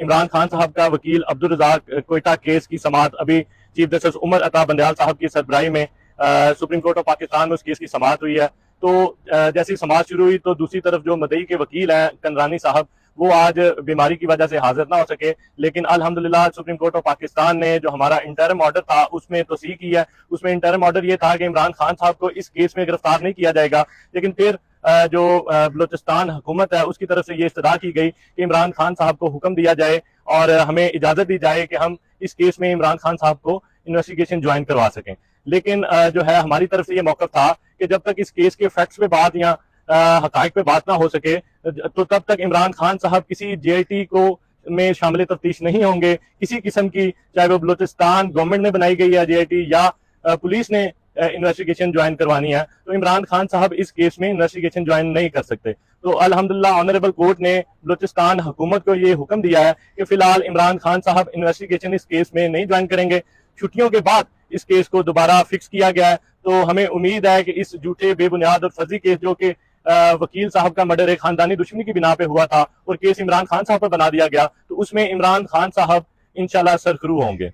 इमरान खान साहब का वकील अब्दुल रज़ाक कोयटा केस की समाअत अभी चीफ जस्टिस उमर अता बंदयाल साहब की सरबराही में सुप्रीम कोर्ट ऑफ पाकिस्तान में उस केस की समाअत हुई है। तो जैसी समाअत शुरू हुई तो दूसरी तरफ जो मदई के वकील हैं कंदरानी साहब, वो आज बीमारी की वजह से हाजिर ना हो सके, लेकिन अल्हम्दुलिल्लाह सुप्रीम कोर्ट ऑफ पाकिस्तान ने जो हमारा इंटरम ऑर्डर था उसमें तौसीक की है। उसमें इंटरम ऑर्डर ये था कि इमरान खान साहब को इस केस में गिरफ्तार नहीं किया जाएगा, लेकिन फिर जो बलूचिस्तान हुकूमत है उसकी तरफ से ये इस्तदा की गई कि इमरान खान साहब को हुक्म दिया जाए और हमें इजाजत दी जाए कि हम इस केस में इमरान खान साहब को इन्वेस्टिगेशन ज्वाइन करवा सकें। लेकिन जो है हमारी तरफ से ये मौकफ था कि जब तक इस केस के फैक्ट्स पे बात या हकायक पे बात ना हो सके तो तब तक इमरान खान साहब किसी JIT को में शामिल तफ्तीश नहीं होंगे। किसी किस्म की, चाहे वो बलूचिस्तान गवर्नमेंट ने बनाई गई है JIT या पुलिस ने इन्वेस्टिगेशन ज्वाइन करवानी है, तो इमरान खान साहब इस केस में इन्वेस्टिगेशन ज्वाइन नहीं कर सकते। तो अल्हम्दुलिल्लाह ऑनरेबल कोर्ट ने बलूचिस्तान हुकूमत को ये हुक्म दिया है कि फिलहाल इमरान खान साहब इन्वेस्टिगेशन इस केस में नहीं ज्वाइन करेंगे। छुट्टियों के बाद इस केस को दोबारा फिक्स किया गया है, तो हमें उम्मीद है कि इस झूठे, बेबुनियाद और फर्जी केस जो कि वकील साहब का मर्डर एक खानदानी दुश्मनी की बिना पे हुआ था और केस इमरान खान साहब पर बना दिया गया, तो उसमें इमरान खान साहब इंशाल्लाह सरखरू होंगे।